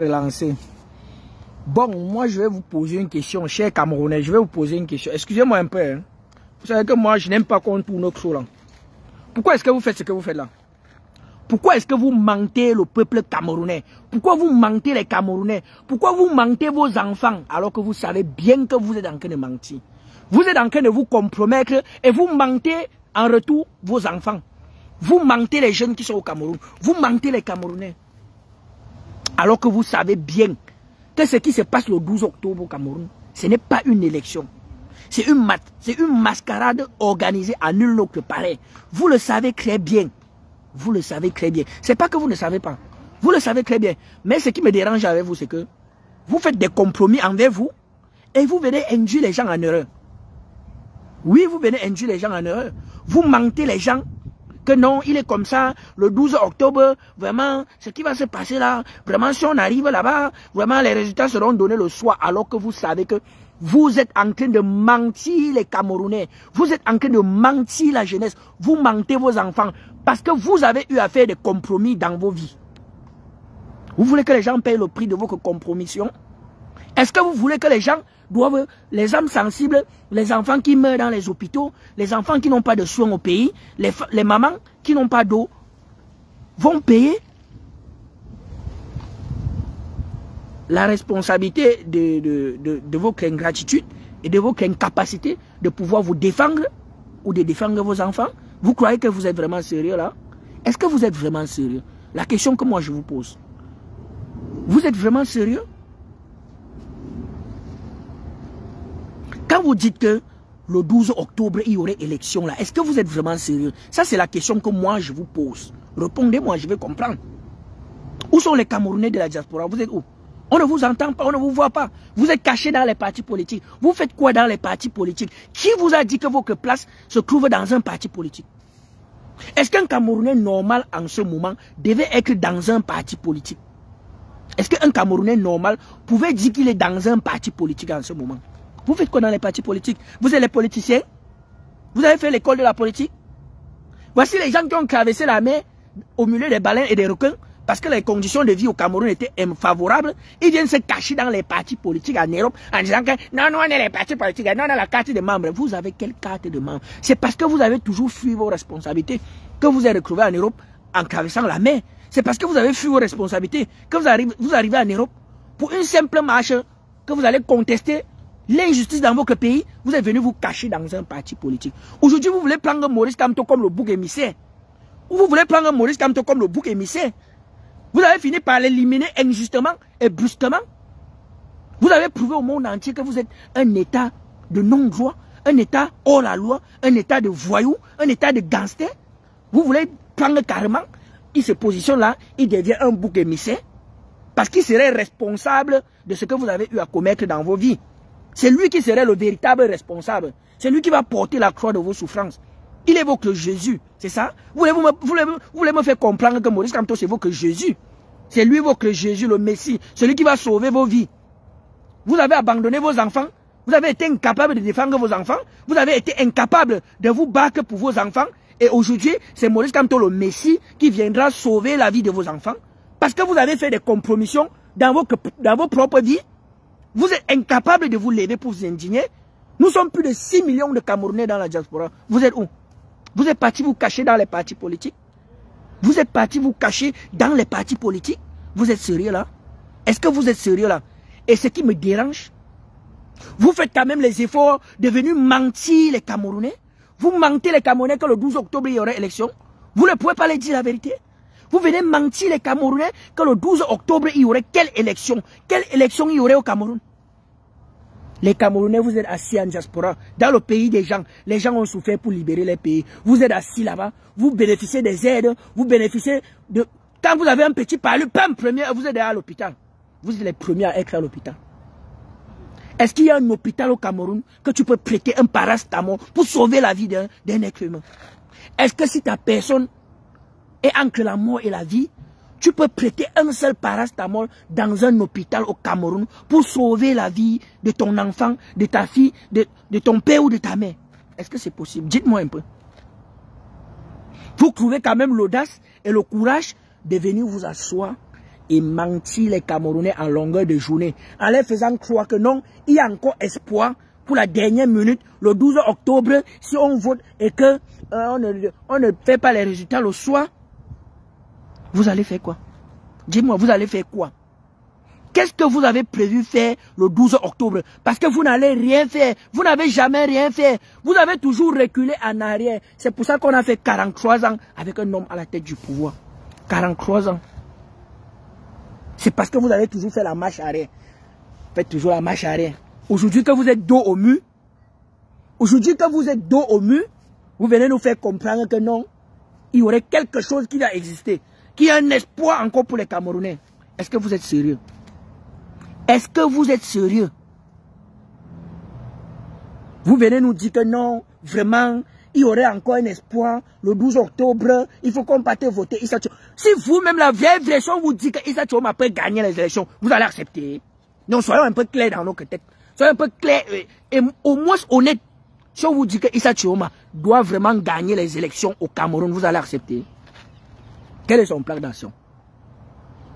Relancer. Bon, moi je vais vous poser une question, chers Camerounais, je vais vous poser une question. Excusez-moi un peu, hein. Vous savez que moi je n'aime pas qu'on tourne notre show là. Pourquoi est-ce que vous faites ce que vous faites là? Pourquoi est-ce que vous mentez le peuple camerounais? Pourquoi vous mentez les Camerounais? Pourquoi vous mentez vos enfants alors que vous savez bien que vous êtes en train de mentir? Vous êtes en train de vous compromettre et vous mentez en retour vos enfants. Vous mentez les jeunes qui sont au Cameroun. Vous mentez les Camerounais. Alors que vous savez bien que ce qui se passe le 12 octobre au Cameroun, ce n'est pas une élection. C'est une mascarade organisée à nul autre pareil. Vous le savez très bien. Vous le savez très bien. C'est pas que vous ne savez pas. Vous le savez très bien. Mais ce qui me dérange avec vous, c'est que vous faites des compromis envers vous et vous venez induire les gens en erreur. Oui, vous venez induire les gens en erreur. Vous mentez les gens que non, il est comme ça, le 12 octobre, vraiment, ce qui va se passer là, vraiment, si on arrive là-bas, vraiment, les résultats seront donnés le soir, alors que vous savez que vous êtes en train de mentir les Camerounais, vous êtes en train de mentir la jeunesse, vous mentez vos enfants, parce que vous avez eu à faire des compromis dans vos vies. Vous voulez que les gens payent le prix de votre compromission? Est-ce que vous voulez que les gens doivent, les âmes sensibles, les enfants qui meurent dans les hôpitaux, les enfants qui n'ont pas de soins au pays, les mamans qui n'ont pas d'eau, vont payer la responsabilité de votre ingratitude et de votre incapacité de pouvoir vous défendre ou de défendre vos enfants? Vous croyez que vous êtes vraiment sérieux là? Est-ce que vous êtes vraiment sérieux? La question que moi je vous pose. Vous êtes vraiment sérieux? Quand vous dites que le 12 octobre, il y aurait élection là, est-ce que vous êtes vraiment sérieux? Ça, c'est la question que moi, je vous pose. Répondez-moi, je vais comprendre. Où sont les Camerounais de la diaspora? Vous êtes où? On ne vous entend pas, on ne vous voit pas. Vous êtes cachés dans les partis politiques. Vous faites quoi dans les partis politiques? Qui vous a dit que votre place se trouve dans un parti politique? Est-ce qu'un Camerounais normal en ce moment devait être dans un parti politique? Est-ce qu'un Camerounais normal pouvait dire qu'il est dans un parti politique en ce moment? Vous faites quoi dans les partis politiques? Vous êtes les politiciens? Vous avez fait l'école de la politique? Voici les gens qui ont traversé la mer au milieu des baleines et des requins parce que les conditions de vie au Cameroun étaient favorables. Ils viennent se cacher dans les partis politiques en Europe en disant que non, on est les partis politiques, non, on a la carte de membre. Vous avez quelle carte de membre? C'est parce que vous avez toujours fui vos responsabilités que vous êtes retrouvé en Europe en traversant la mer. C'est parce que vous avez fui vos responsabilités que vous arrivez en Europe pour une simple marche que vous allez contester l'injustice dans votre pays. Vous êtes venu vous cacher dans un parti politique. Aujourd'hui, vous voulez prendre Maurice Kamto comme le bouc émissaire. Ou vous voulez prendre Maurice Kamto comme le bouc émissaire. Vous avez fini par l'éliminer injustement et brusquement. Vous avez prouvé au monde entier que vous êtes un état de non-droit, un état hors la loi, un état de voyou, un état de gangster. Vous voulez prendre carrément, il se positionne là, il devient un bouc émissaire. Parce qu'il serait responsable de ce que vous avez eu à commettre dans vos vies. C'est lui qui serait le véritable responsable. C'est lui qui va porter la croix de vos souffrances. Il évoque le Jésus, c'est ça? Vous voulez me faire comprendre que Maurice Kamto évoque Jésus? C'est lui évoque Jésus, le Messie, celui qui va sauver vos vies. Vous avez abandonné vos enfants. Vous avez été incapable de défendre vos enfants. Vous avez été incapable de vous battre pour vos enfants. Et aujourd'hui, c'est Maurice Kamto, le Messie, qui viendra sauver la vie de vos enfants. Parce que vous avez fait des compromissions dans vos propres vies. Vous êtes incapable de vous lever pour vous indigner. Nous sommes plus de 6 millions de Camerounais dans la diaspora. Vous êtes où? Vous êtes partis vous cacher dans les partis politiques? Vous êtes partis vous cacher dans les partis politiques? Vous êtes sérieux là? Est-ce que vous êtes sérieux là? Et ce qui me dérange, vous faites quand même les efforts de venir mentir les Camerounais. Vous mentez les Camerounais que le 12 octobre il y aurait élection. Vous ne pouvez pas les dire la vérité. Vous venez mentir les Camerounais que le 12 octobre il y aurait quelle élection? Quelle élection il y aurait au Cameroun? Les Camerounais, vous êtes assis en diaspora, dans le pays des gens. Les gens ont souffert pour libérer les pays. Vous êtes assis là-bas, vous bénéficiez des aides, vous bénéficiez de... Quand vous avez un petit palu, pam, premier, vous êtes à l'hôpital. Vous êtes les premiers à être à l'hôpital. Est-ce qu'il y a un hôpital au Cameroun que tu peux prêter un paracétamol pour sauver la vie d'un être humain? Est-ce que si ta personne est entre la mort et la vie, tu peux prêter un seul paracétamol dans un hôpital au Cameroun pour sauver la vie de ton enfant, de ta fille, de ton père ou de ta mère? Est-ce que c'est possible? Dites-moi un peu. Vous trouvez quand même l'audace et le courage de venir vous asseoir et mentir les Camerounais en longueur de journée, en leur faisant croire que non, il y a encore espoir pour la dernière minute, le 12 octobre, si on vote et que on ne fait pas les résultats le soir, vous allez faire quoi? Dis-moi, vous allez faire quoi? Qu'est-ce que vous avez prévu faire le 12 octobre? Parce que vous n'allez rien faire. Vous n'avez jamais rien fait. Vous avez toujours reculé en arrière. C'est pour ça qu'on a fait 43 ans avec un homme à la tête du pouvoir. 43 ans. C'est parce que vous avez toujours fait la marche arrière. Faites toujours la marche arrière. Aujourd'hui que vous êtes dos au mur, aujourd'hui que vous êtes dos au mur, vous venez nous faire comprendre que non, il y aurait quelque chose qui va exister, qu'il y a un espoir encore pour les Camerounais. Est-ce que vous êtes sérieux? Est-ce que vous êtes sérieux? Vous venez nous dire que non, vraiment, il y aurait encore un espoir. Le 12 octobre, il faut qu'on parte voter Issa Thiaw. Si vous-même, la vieille version vous dit que Issa Thiaw peut gagner les élections, vous allez accepter. Donc, soyons un peu clairs dans nos têtes. Soyons un peu clairs et au moins honnêtes. Si on vous dit que Issa Thiaw doit vraiment gagner les élections au Cameroun, vous allez accepter. Quel est son plan d'action?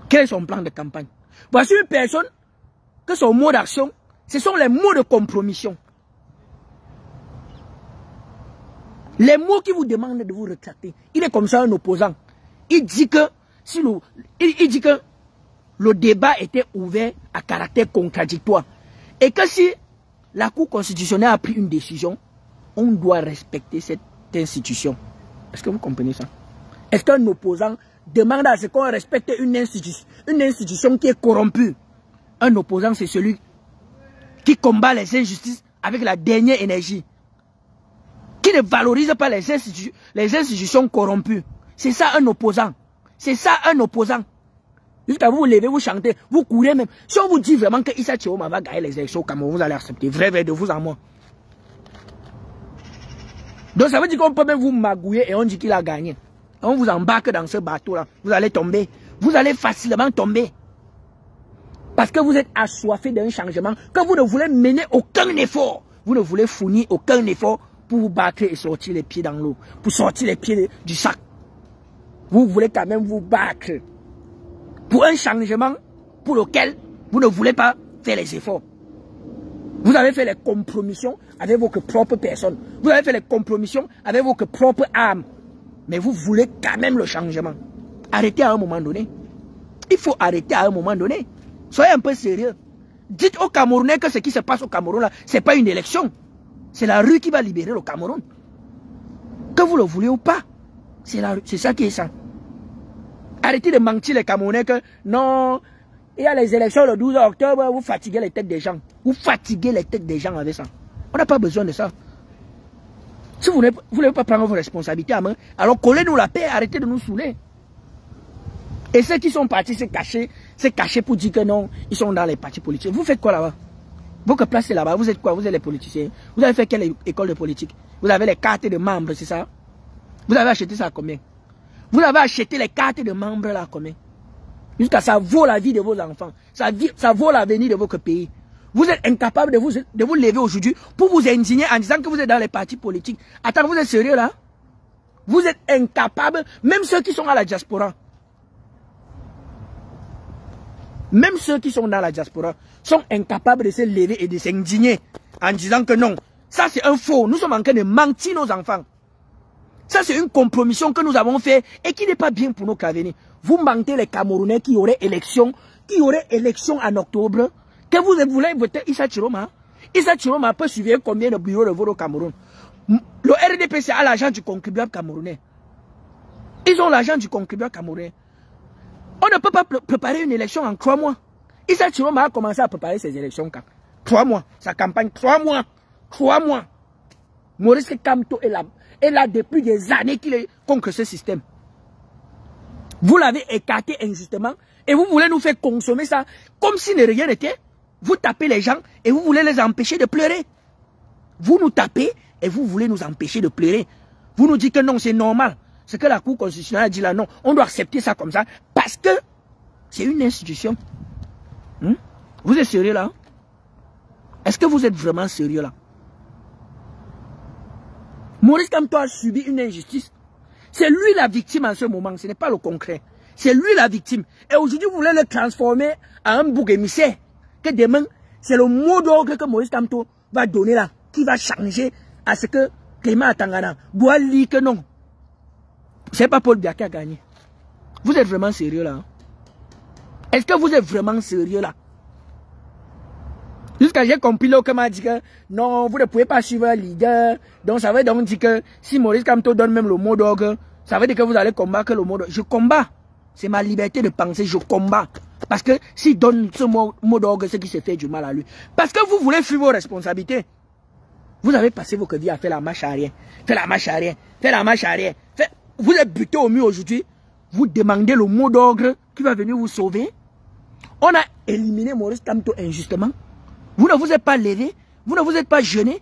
Quel est son plan de campagne? Voici une personne que son mot d'action, ce sont les mots de compromission. Les mots qui vous demandent de vous retracter. Il est comme ça un opposant. Il dit que, si le débat était ouvert à caractère contradictoire. Et que si la Cour constitutionnelle a pris une décision, on doit respecter cette institution. Est-ce que vous comprenez ça? Est-ce qu'un opposant demande à ce qu'on respecte une institution qui est corrompue? Un opposant, c'est celui qui combat les injustices avec la dernière énergie. Qui ne valorise pas les institutions corrompues. C'est ça un opposant. C'est ça un opposant. Jusqu'à vous vous levez, vous chantez, vous courez même. Si on vous dit vraiment que Issa Thiaw va gagner les élections au Cameroun, vous allez accepter. Vrai de vous en moi. Donc ça veut dire qu'on peut même vous magouiller et on dit qu'il a gagné. On vous embarque dans ce bateau-là. Vous allez tomber. Vous allez facilement tomber. Parce que vous êtes assoiffé d'un changement, que vous ne voulez mener aucun effort. Vous ne voulez fournir aucun effort pour vous battre et sortir les pieds dans l'eau. Pour sortir les pieds du sac. Vous voulez quand même vous battre. Pour un changement pour lequel vous ne voulez pas faire les efforts. Vous avez fait les compromissions avec vos propres personnes. Vous avez fait les compromissions avec vos propres âmes. Mais vous voulez quand même le changement. Arrêtez à un moment donné. Il faut arrêter à un moment donné. Soyez un peu sérieux. Dites aux Camerounais que ce qui se passe au Cameroun, là, ce n'est pas une élection. C'est la rue qui va libérer le Cameroun. Que vous le voulez ou pas. C'est ça qui est ça. Arrêtez de mentir les Camerounais que non, il y a les élections le 12 octobre, vous fatiguez les têtes des gens. Vous fatiguez les têtes des gens avec ça. On n'a pas besoin de ça. Si vous ne voulez pas prendre vos responsabilités à main, alors collez-nous la paix, arrêtez de nous saouler. Et ceux qui sont partis se cacher pour dire que non, ils sont dans les partis politiques. Vous faites quoi là-bas? Votre place est là-bas, vous êtes quoi? Vous êtes les politiciens. Vous avez fait quelle école de politique? Vous avez les cartes de membres, c'est ça? Vous avez acheté ça à combien? Vous avez acheté les cartes de membres là à combien? Jusqu'à ça vaut la vie de vos enfants. Ça vaut l'avenir de votre pays. Vous êtes incapable de vous lever aujourd'hui pour vous indigner en disant que vous êtes dans les partis politiques. Attends, vous êtes sérieux là? Vous êtes incapable, même ceux qui sont à la diaspora. Même ceux qui sont dans la diaspora sont incapables de se lever et de s'indigner en disant que non, ça c'est un faux. Nous sommes en train de mentir nos enfants. Ça c'est une compromission que nous avons fait et qui n'est pas bien pour nos carvenés. Vous mentez les Camerounais qui auraient élection en octobre, que vous voulez voter Issa Thiaw. Issa Thiaw peut suivre combien de bureaux de vote au Cameroun? Le RDPC a l'argent du contribuable camerounais. Ils ont l'argent du contribuable camerounais. On ne peut pas préparer une élection en 3 mois. Issa Thiaw a commencé à préparer ses élections quand? 3 mois. Sa campagne, 3 mois. 3 mois. Maurice Kamto est là depuis des années qu'il est contre ce système. Vous l'avez écarté injustement et vous voulez nous faire consommer ça comme si de rien n'était. Vous tapez les gens et vous voulez les empêcher de pleurer. Vous nous tapez et vous voulez nous empêcher de pleurer. Vous nous dites que non, c'est normal. Ce que la Cour constitutionnelle a dit là, non. On doit accepter ça comme ça parce que c'est une institution. Vous êtes sérieux là? Est-ce que vous êtes vraiment sérieux là? Maurice Kamto a subi une injustice. C'est lui la victime en ce moment, ce n'est pas le concret. C'est lui la victime. Et aujourd'hui, vous voulez le transformer en un bouc émissaire. Que demain, c'est le mot d'ordre que Maurice Kamto va donner là, qui va changer à ce que Clément Atangana doit lire que non. C'est pas Paul Biya qui a gagné. Vous êtes vraiment sérieux là? Est-ce que vous êtes vraiment sérieux là? Jusqu'à j'ai compris là, m'a dit que non, vous ne pouvez pas suivre un leader. Donc ça veut donc dire que si Maurice Kamto donne même le mot d'ordre, ça veut dire que vous allez combattre le mot d'ordre. Je combats. C'est ma liberté de penser, je combats. Parce que s'il donne ce mot d'ordre, c'est qui se fait du mal à lui. Parce que vous voulez fuir vos responsabilités. Vous avez passé votre vie à faire la marche arrière. Faire la marche arrière. Faire la marche arrière. Vous êtes buté au mur aujourd'hui. Vous demandez le mot d'ordre qui va venir vous sauver. On a éliminé Maurice Kamto injustement. Vous ne vous êtes pas levé. Vous ne vous êtes pas jeûné.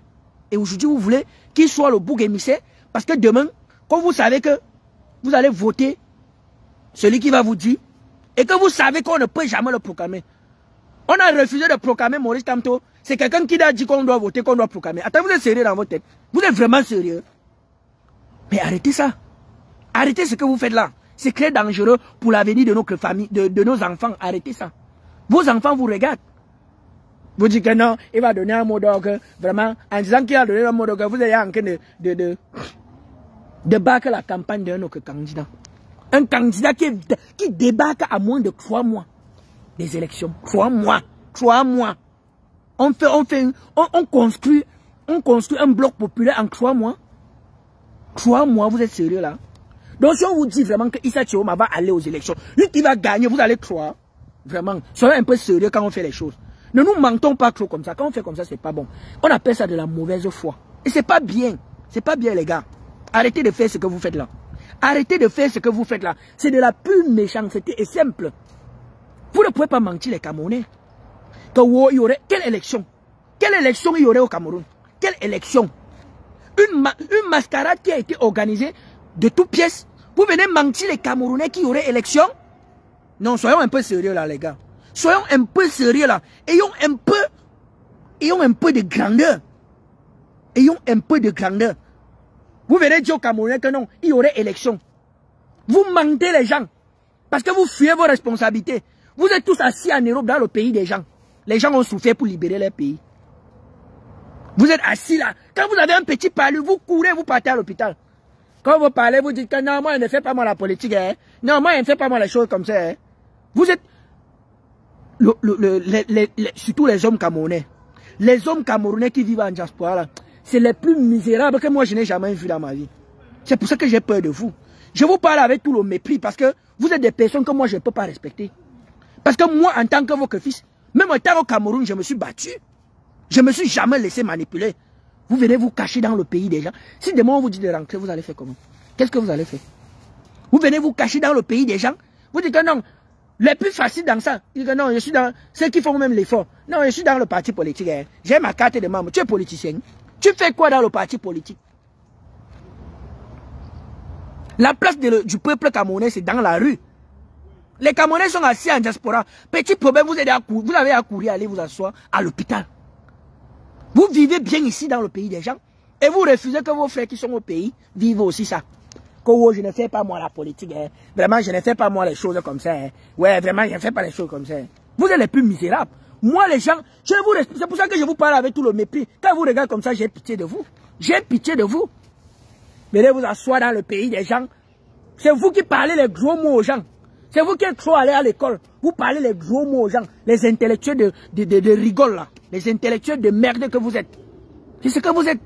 Et aujourd'hui, vous voulez qu'il soit le bouc émissaire. Parce que demain, quand vous savez que vous allez voter celui qui va vous dire, et que vous savez qu'on ne peut jamais le proclamer. On a refusé de proclamer Maurice Kamto. C'est quelqu'un qui a dit qu'on doit voter, qu'on doit proclamer. Attends, vous êtes sérieux dans votre tête? Vous êtes vraiment sérieux? Mais arrêtez ça. Arrêtez ce que vous faites là. C'est très dangereux pour l'avenir de notre famille, de nos enfants. Arrêtez ça. Vos enfants vous regardent. Vous dites que non, il va donner un mot d'ordre. Vraiment, en disant qu'il a donné un mot d'ordre, vous êtes en train de battre la campagne d'un autre candidat. Un candidat qui débarque à moins de 3 mois des élections. 3 mois. 3 mois. On construit un bloc populaire en 3 mois. 3 mois, vous êtes sérieux là? Donc si on vous dit vraiment que Issa Tchioma va aller aux élections, lui qui va gagner, vous allez croire. Vraiment, soyez un peu sérieux quand on fait les choses. Ne nous mentons pas trop comme ça. Quand on fait comme ça, c'est pas bon. On appelle ça de la mauvaise foi. Et c'est pas bien. C'est pas bien les gars. Arrêtez de faire ce que vous faites là. Arrêtez de faire ce que vous faites là. C'est de la pure méchanceté et simple. Vous ne pouvez pas mentir les Camerounais. Il y aurait quelle élection? Quelle élection il y aurait au Cameroun? Quelle élection? Une mascarade qui a été organisée de toutes pièces. Vous venez mentir les Camerounais qu'il y aurait élection? Non, soyons un peu sérieux là les gars. Soyons un peu sérieux là. Ayons un peu de grandeur. Ayons un peu de grandeur. Vous venez dire aux Camerounais que non, il y aurait élection. Vous mentez les gens. Parce que vous fuyez vos responsabilités. Vous êtes tous assis en Europe dans le pays des gens. Les gens ont souffert pour libérer leur pays. Vous êtes assis là. Quand vous avez un petit palu, vous courez, vous partez à l'hôpital. Quand vous parlez, vous dites que non, moi, je ne fais pas moi la politique. Hein. Non, moi, je ne fais pas moi les choses comme ça. Hein. Vous êtes... surtout les hommes camerounais. Les hommes camerounais qui vivent en diaspora, c'est les plus misérables que moi, je n'ai jamais vu dans ma vie. C'est pour ça que j'ai peur de vous. Je vous parle avec tout le mépris parce que vous êtes des personnes que moi, je ne peux pas respecter. Parce que moi, en tant que votre fils, même en tant qu'au Cameroun, je me suis battu. Je ne me suis jamais laissé manipuler. Vous venez vous cacher dans le pays des gens. Si demain on vous dit de rentrer, vous allez faire comment? Qu'est-ce que vous allez faire? Vous venez vous cacher dans le pays des gens. Vous dites que non, les plus faciles dans ça. Ils disent que non, je suis dans ceux qui font même l'effort. Non, je suis dans le parti politique. Hein. J'ai ma carte de membre. Tu es politicien. Tu fais quoi dans le parti politique? La place du peuple camerounais, c'est dans la rue. Les Camerounais sont assis en diaspora. Petit problème, vous avez à courir, aller vous asseoir à l'hôpital. Vous vivez bien ici dans le pays des gens. Et vous refusez que vos frères qui sont au pays vivent aussi ça. Que je ne fais pas moi la politique. Hein. Vraiment, je ne fais pas moi les choses comme ça. Hein. Ouais, vraiment, je ne fais pas les choses comme ça. Hein. Vous êtes les plus misérables. Moi, les gens, je vous respecte. C'est pour ça que je vous parle avec tout le mépris. Quand vous regardez comme ça, j'ai pitié de vous. J'ai pitié de vous. Venez vous asseoir dans le pays des gens. C'est vous qui parlez les gros mots aux gens. C'est vous qui êtes trop allés à l'école. Vous parlez les gros mots aux gens. Les intellectuels de rigole là. Les intellectuels de merde que vous êtes. C'est ce que vous êtes.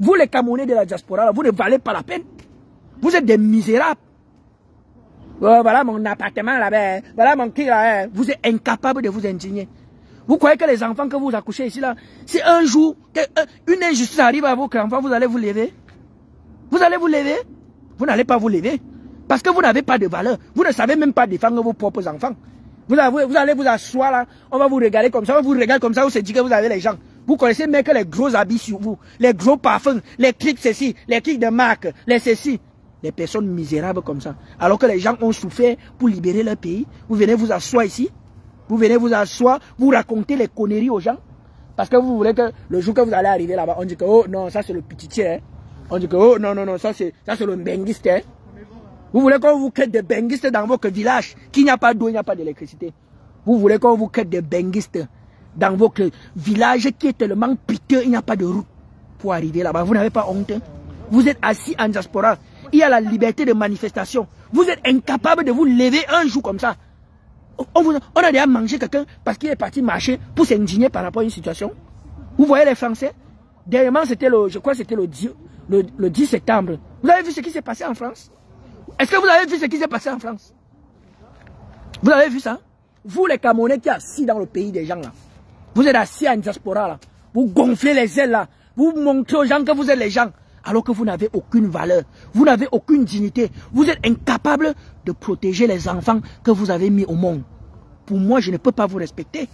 Vous les Camerounais de la diaspora là, vous ne valez pas la peine. Vous êtes des misérables. Oh, voilà mon appartement là-bas. Voilà mon qui là. Vous êtes incapables de vous indigner. Vous croyez que les enfants que vous accouchez ici là, si un jour une injustice arrive à vos enfants, vous allez vous lever? Vous allez vous lever? Vous n'allez pas vous lever. Parce que vous n'avez pas de valeur. Vous ne savez même pas défendre vos propres enfants. Vous allez vous asseoir là, on va vous regarder comme ça, on vous regarde comme ça, on se dit que vous avez les gens. Vous connaissez même que les gros habits sur vous, les gros parfums, les clics ceci, les clics de marque, les ceci. Des personnes misérables comme ça. Alors que les gens ont souffert pour libérer leur pays. Vous venez vous asseoir ici. Vous venez vous asseoir, vous racontez les conneries aux gens. Parce que vous voulez que le jour que vous allez arriver là-bas, on dit que oh non, ça c'est le petit tiers. Hein. On dit que oh non, non, non, ça c'est le benguiste. Hein. Vous voulez qu'on vous crée des benguistes dans votre village, qu'il n'y a pas d'eau, il n'y a pas d'électricité. Vous voulez qu'on vous crée des benguistes dans votre village qui est tellement piteux, il n'y a pas de route pour arriver là-bas. Vous n'avez pas honte. Vous êtes assis en diaspora. Il y a la liberté de manifestation. Vous êtes incapable de vous lever un jour comme ça. On a déjà mangé quelqu'un parce qu'il est parti marcher pour s'indigner par rapport à une situation. Vous voyez les Français? Dernièrement, c'était je crois que c'était le 10 septembre. Vous avez vu ce qui s'est passé en France? Est-ce que vous avez vu ce qui s'est passé en France? Vous avez vu ça? Vous les Camerounais qui êtes assis dans le pays des gens là. Vous êtes assis en diaspora là. Vous gonflez les ailes là. Vous montrez aux gens que vous êtes les gens. Alors que vous n'avez aucune valeur. Vous n'avez aucune dignité. Vous êtes incapable de protéger les enfants que vous avez mis au monde. Pour moi, je ne peux pas vous respecter.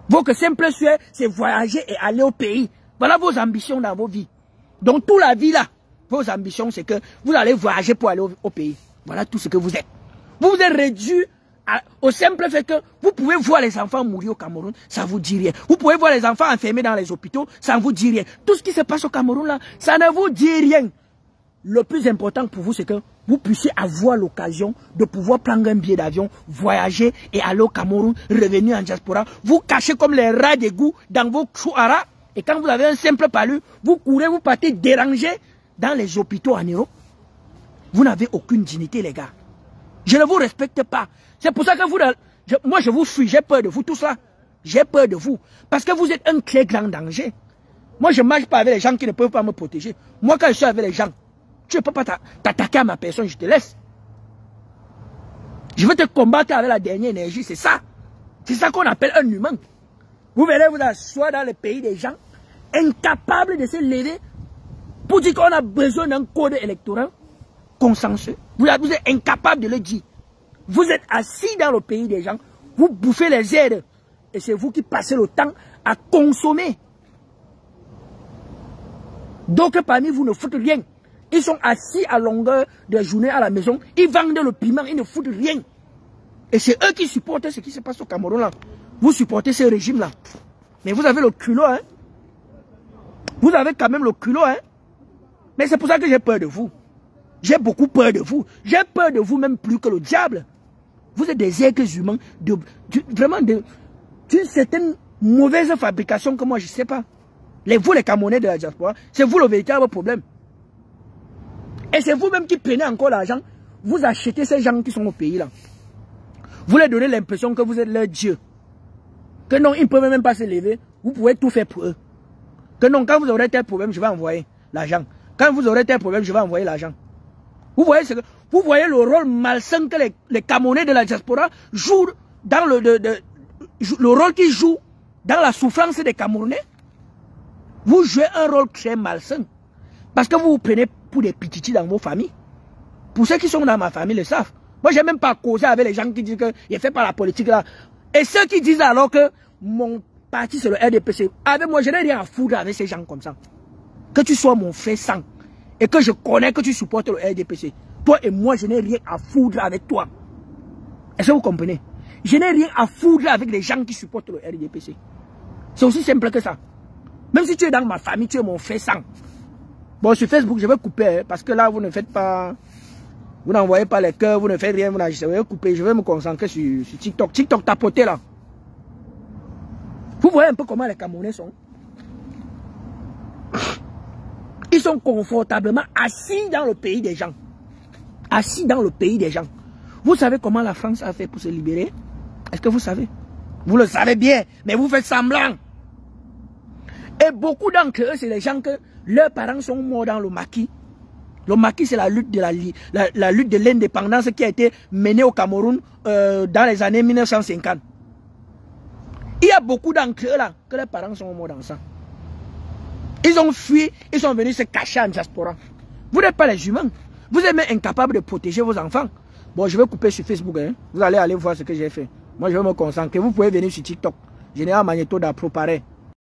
Votre simple souhait, c'est voyager et aller au pays. Voilà vos ambitions dans vos vies. Donc, toute la vie là, vos ambitions, c'est que vous allez voyager pour aller au pays. Voilà tout ce que vous êtes. Vous vous êtes réduit au simple fait que vous pouvez voir les enfants mourir au Cameroun, ça ne vous dit rien. Vous pouvez voir les enfants enfermés dans les hôpitaux, ça ne vous dit rien. Tout ce qui se passe au Cameroun là, ça ne vous dit rien. Le plus important pour vous, c'est que vous puissiez avoir l'occasion de pouvoir prendre un billet d'avion, voyager et aller au Cameroun, revenir en diaspora. Vous cachez comme les rats d'égout dans vos chouaras. Et quand vous avez un simple palu, vous courez, vous partez déranger dans les hôpitaux en Europe. Vous n'avez aucune dignité, les gars. Je ne vous respecte pas. C'est pour ça que moi je vous fuis, j'ai peur de vous, tout ça. J'ai peur de vous. Parce que vous êtes un très grand danger. Moi je ne marche pas avec les gens qui ne peuvent pas me protéger. Moi quand je suis avec les gens, tu ne peux pas t'attaquer à ma personne, je te laisse. Je veux te combattre avec la dernière énergie, c'est ça. C'est ça qu'on appelle un humain. Vous verrez vous asseoir dans le pays des gens, incapables de se lever pour dire qu'on a besoin d'un code électoral consensuel. Vous êtes incapable de le dire. Vous êtes assis dans le pays des gens, vous bouffez les aides. Et c'est vous qui passez le temps à consommer. Donc parmi vous ne foutent rien. Ils sont assis à longueur de journée à la maison, ils vendent le piment, ils ne foutent rien. Et c'est eux qui supportent ce qui se passe au Cameroun là. Vous supportez ce régime là. Mais vous avez le culot, hein. Vous avez quand même le culot, hein. Mais c'est pour ça que j'ai peur de vous. J'ai beaucoup peur de vous. J'ai peur de vous même plus que le diable. Vous êtes des êtres humains vraiment d'une certaine mauvaise fabrication que moi je ne sais pas. Vous les Camerounais de la diaspora, c'est vous le véritable problème. Et c'est vous-même qui prenez encore l'argent. Vous achetez ces gens qui sont au pays là. Vous leur donnez l'impression que vous êtes leur Dieu. Que non, ils ne peuvent même pas se lever. Vous pouvez tout faire pour eux. Que non, quand vous aurez tel problème, je vais envoyer l'argent. Quand vous aurez tel problème, je vais envoyer l'argent. Vous voyez le rôle malsain que les Camerounais de la diaspora jouent dans le rôle qu'ils jouent dans la souffrance des Camerounais. Vous jouez un rôle très malsain. Parce que vous vous prenez pour des petits dans vos familles. Pour ceux qui sont dans ma famille le savent. Moi, je n'ai même pas causé avec les gens qui disent qu'il est fait par la politique là. Et ceux qui disent alors que mon parti c'est le RDPC. Avec moi, je n'ai rien à foutre avec ces gens comme ça. Que tu sois mon frère sang. Et que je connais que tu supportes le RDPC. Toi et moi, je n'ai rien à foutre avec toi. Est-ce que vous comprenez? Je n'ai rien à foutre avec les gens qui supportent le RDPC. C'est aussi simple que ça. Même si tu es dans ma famille, tu es mon frère sang. Bon, sur Facebook, je vais couper. Hein, parce que là, vous ne faites pas... Vous n'envoyez pas les cœurs, vous ne faites rien. Je vais couper. Je vais me concentrer sur TikTok. TikTok tapoté là. Vous voyez un peu comment les Camerounais sont. Ils sont confortablement assis dans le pays des gens. Assis dans le pays des gens. Vous savez comment la France a fait pour se libérer? Est-ce que vous savez? Vous le savez bien, mais vous faites semblant. Et beaucoup d'entre eux, c'est les gens que leurs parents sont morts dans le maquis. Le maquis, c'est la lutte de l'indépendance qui a été menée au Cameroun dans les années 1950. Il y a beaucoup d'entre eux là, que leurs parents sont morts dans ça. Ils ont fui, ils sont venus se cacher en diaspora. Vous n'êtes pas les humains. Vous êtes même incapables de protéger vos enfants. Bon, je vais couper sur Facebook. Hein. Vous allez aller voir ce que j'ai fait. Moi, je vais me concentrer. Vous pouvez venir sur TikTok. Général Magneto d'Apro, pareil.